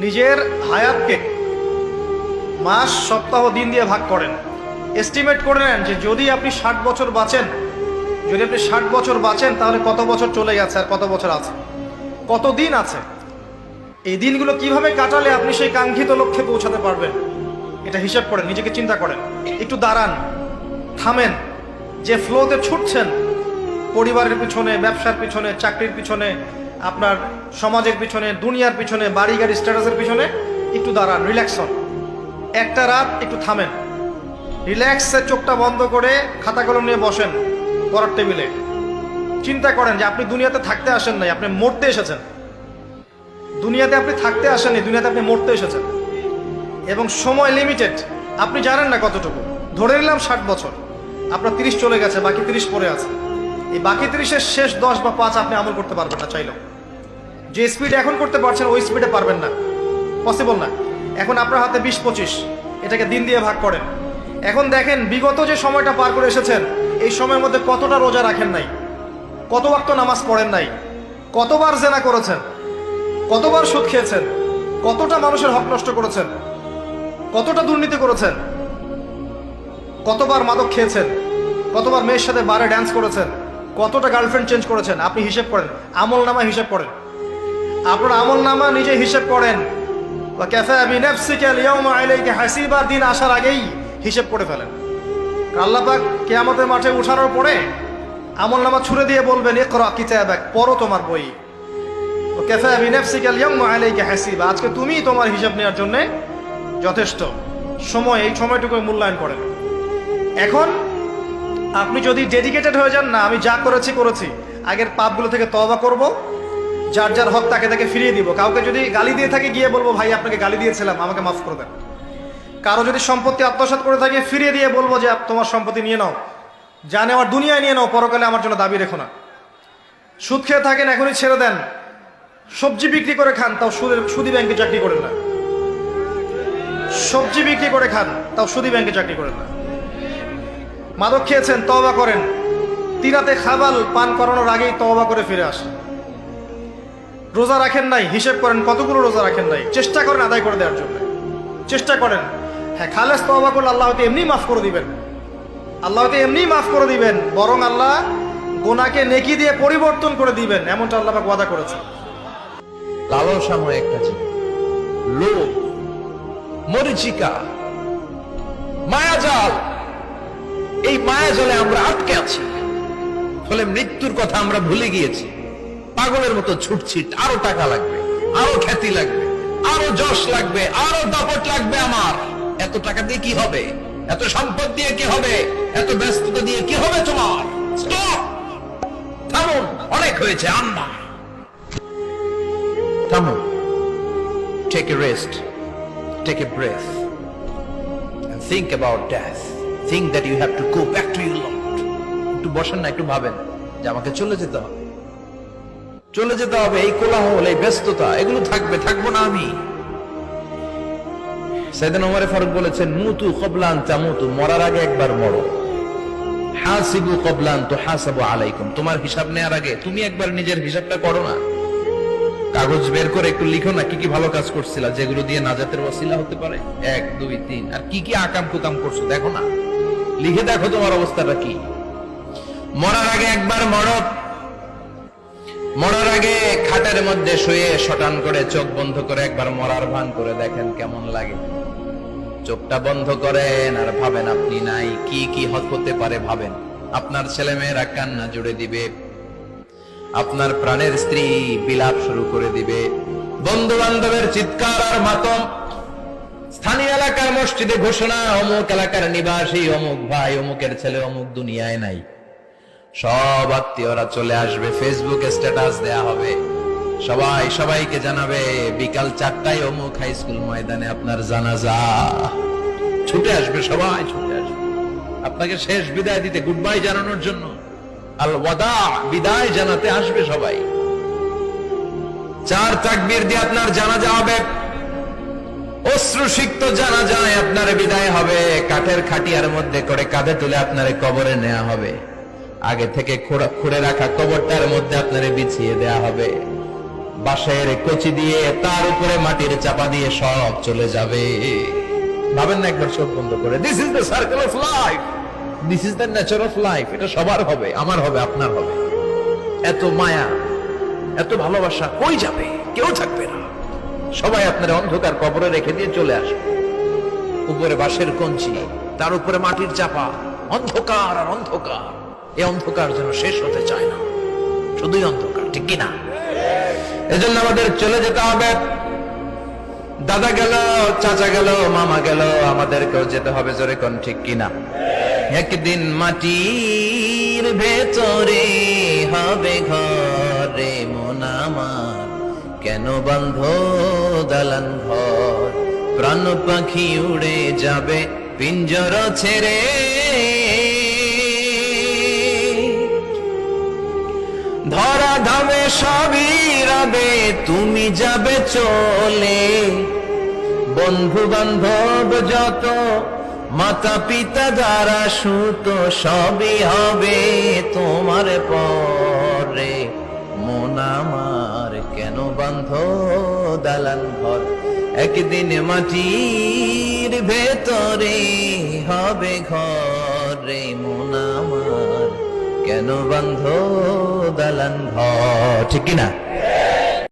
নিজের হায়াতকে মাস, সপ্তাহ, দিন দিয়ে ভাগ করেন। এস্টিমেট করে নেন যে যদি আপনি 60 বছর বাঁচেন, তাহলে কত বছর চলে গেছে আর কত বছর আছে, কত দিন আছে। এই দিনগুলো কিভাবে কাটালে আপনি সেই কাঙ্ক্ষিত লক্ষ্যে পৌঁছাতে পারবেন, এটা হিসাব করেন, নিজেকে চিন্তা করেন। একটু দাঁড়ান, থামেন। যে ফ্লোতে ছুটছেন, পরিবারের পিছনে, ব্যবসার পিছনে, চাকরির পিছনে, আপনার সমাজের পিছনে, দুনিয়ার পিছনে, বাড়ি গাড়ি স্ট্যাটাসের পিছনে, একটু দাঁড়ান, রিল্যাক্স হন। একটা রাত একটু থামেন, রিল্যাক্সে চোখটা বন্ধ করে খাতা কলম নিয়ে বসেন পড়ার টেবিলে। চিন্তা করেন যে আপনি দুনিয়াতে থাকতে আসেন নাই, আপনি মরতে এসেছেন। দুনিয়াতে আপনি থাকতে আসেননি, দুনিয়াতে আপনি মরতে এসেছেন। এবং সময় লিমিটেড, আপনি জানেন না কতটুকু। ধরে নিলাম 60 বছর, আপনার 30 চলে গেছে, বাকি 30 পড়ে আছে। এই বাকি 30-এর শেষ 10 বা 5 আপনি আমল করতে পারবেন না চাইলেও। যে স্পিড এখন করতে পারছেন ওই স্পিডে পারবেন না, পসিবল না। এখন আপনার হাতে 20-25, এটাকে দিন দিয়ে ভাগ করেন। এখন দেখেন বিগত যে সময়টা পার করে এসেছেন, এই সময়ের মধ্যে কতটা রোজা রাখেন নাই, কত ওয়াক্ত নামাজ পড়েন নাই, কতবার জেনা করেছেন, কতবার সুদ খেয়েছেন, কতটা মানুষের হক নষ্ট করেছেন, কতটা দুর্নীতি করেছেন, কতবার মাদক খেয়েছেন, কতবার মেয়ের সাথে বারে ড্যান্স করেছেন, কতটা গার্লফ্রেন্ড চেঞ্জ করেছেন। আপনি হিসেব করেন, আমল নামা হিসেব করেন। আপনার আমল নামা নিজে হিসেব করেন। দিন আসার আগেই হিসেব করে ফেলেন। আল্লাহ পাক কিয়ামতের মাঠে উঠানোর পরে আমল নামা ছুড়ে দিয়ে বলবেন, ইকরা কিতাবাক, পড়ো তোমার বই। আজকে তুমি তোমার হিসাব নেওয়ার জন্য যথেষ্ট। সময়, এই সময়টুকু মূল্যায়ন করেন। এখন আপনি যদি ডেডিকেটেড হয়ে যান, না আমি যা করেছি করেছি, আগের পাপগুলো থেকে তওবা করব, যার যার হক তাকে তাকে ফিরিয়ে দিব। কাউকে যদি গালি দিয়ে থাকে, গিয়ে বলবো ভাই আপনাকে গালি দিয়েছিলাম, আমাকে মাফ করে দেন। কারো যদি সম্পত্তি আত্মসাৎ করে থাকে, ফিরিয়ে দিয়ে বলবো যে তোমার সম্পত্তি নিয়ে নাও, যা নেওয়ার দুনিয়ায় নিয়ে নাও, পরকালে আমার জন্য দাবি রেখো না। সুদ খেয়ে থাকেন, এখনই ছেড়ে দেন। সবজি বিক্রি করে খান, তাও সুদি ব্যাংকে চাকরি করেন না। সবজি বিক্রি করে খান, তাও সুদি ব্যাংকে চাকরি করেন না। মাদক খেয়েছেন, তওবা করেন। তিরাতে খাবাল পান করানোর আগেই তওবা করে ফিরে আসেন। রোজা রাখেন নাই, হিসেব করেন কতগুলো রোজা রাখেন নাই, চেষ্টা করেন আদায় করে দেওয়ার জন্য, চেষ্টা করেন। হ্যাঁ, খালেস তওবা করলে আল্লাহ হয়তো এমনি মাফ করে দিবেন, বরং আল্লাহ গুনাহকে নেকি দিয়ে পরিবর্তন করে দিবেন, এমনটা আল্লাহ পাক ওয়াদা করেছে। লালসাময় একটা জীব, লোভ, মরিচিকা, মায়াজাল। এই মায়াজালে আমরা আটকে আছি, ফলে মৃত্যুর কথা আমরা ভুলে গিয়েছি। পাগলের মতো ছুটছি, আরো টাকা লাগবে, আরো খ্যাতি লাগবে, আরো যশ লাগবে, আরো দাপট লাগবে। আমার এত টাকা দিয়ে কি হবে, এত সম্পদ দিয়ে কি হবে, এত ব্যস্ততা দিয়ে কি হবে তোমার? স্টপ, থামুন, অনেক হয়েছে। আন্না, থামুন, take a rest, take a breath and think about death. Think that you have to go back to your Lord. একটু বসেন না, একটু ভাবেন যে আমাকে চলে যেতে হবে, চলে যেতে হবে। এই কোলাহল, এই ব্যস্ততা, এগুলো থাকবো না আমি। সাইয়েদনা ওমর ফারুক বলেছেন, মুতু ক্বাবলা আন তামুতু, মরার আগে একবার মরো। হাসিবু ক্বাবলা আন তুহাসাবু আলাইকুম, তোমার হিসাব নেওয়ার আগে তুমি একবার নিজের হিসাবটা করো না। কাগজ বের করে একটু লিখো না, কি কি ভালো কাজ করছিলা, যেগুলো দিয়ে নাজাতের ওসিলা হতে পারে। 1, 2, 3, আর কি কি আকাম কুকাম করছো দেখো না, লিখে দেখো তোমার অবস্থাটা কি। মরার আগে একবার মরো। মরার আগে খাটের মধ্যে শুয়ে শটান করে চোখ বন্ধ করে একবার মরার ভান করে দেখেন কেমন লাগে। চোখটা বন্ধ করেন আর ভাবেন আপনি নাই, কি কি হতে পারে ভাবেন। আপনার ছেলে মেয়েরা কান্না জুড়ে দিবে, আপনার প্রাণের স্ত্রী বিলাপ শুরু করে দিবে, বন্ধু বান্ধবের চিৎকার আর মাতম, স্থানীয় এলাকার মসজিদে ঘোষণা, অমুক এলাকার নিবাসী অমুক ভাই, অমুকের ছেলে অমুক দুনিয়ায় নাই। সব আত্মীয়রা চলে আসবে, ফেসবুকে স্ট্যাটাস দেয়া হবে, সবাই সবাইকে জানাবে বিকাল 4টায় অমুক হাই স্কুল ময়দানে আপনার জানাজা। ছুটে আসবে, সবাই ছুটে আসবে আপনাকে শেষ বিদায় দিতে, গুড বাই জানানোর জন্য, আল ওয়াদা, বিদায় জানাতে আসবে সবাই। 4 তাকবীর দিয়ে আপনার জানাজা হবে, অশ্রুসিক্ত জানাজায় আপনার বিদায় হবে। কাঠের খাটিয়ার মধ্যে করে কাঁধে তুলে আপনার কবরে নেওয়া হবে। আগে থেকে খুঁড়ে রাখা কবরটার মধ্যে আপনারে বিছিয়ে দেয়া হবে। বাঁশের কচি দিয়ে তার উপরে মাটির চাপা দিয়ে সব চলে যাবে। ভাবেন না একবার চোখ বন্ধ করে, this is the circle of life, this is the nature of life. এটা সবার হবে, আমার হবে, আপনার হবে। এত মায়া, এত ভালোবাসা কই যাবে? কেউ থাকবে না, সবাই আপনার অন্ধকার কবরে রেখে দিয়ে চলে আসবে। উপরে বাঁশের কঞ্চি, তার উপরে মাটির চাপা, অন্ধকার আর অন্ধকার। এই অন্ধকার যেন শেষ হতে চায় না, শুধুই অন্ধকার, ঠিক কিনা? এজন্য আমাদের চলে যেতে হবে। দাদা গেল, চাচা গেল, মামা গেল, আমাদেরকেও যেতে হবে, জোরে কোন ঠিক কিনা? একদিন মাটির ভেতরে হবে ঘরে মন আমার, কেন বন্ধ দালান ঘর? প্রাণ পাখি উড়ে যাবে পিঞ্জর ছেড়ে, ধরা ধামে সবই রবে, তুমি যাবে চলে। বন্ধু বান্ধব যত, মাতা পিতা দ্বারা সুত, সবই হবে তোমার পরে। মন আমার কেন বন্ধ দালান ঘর? একদিন মাটির ভেতরে হবে ঘরে মন আমার, কেন বন্ধ দালান ঘর? ঠিক কিনা?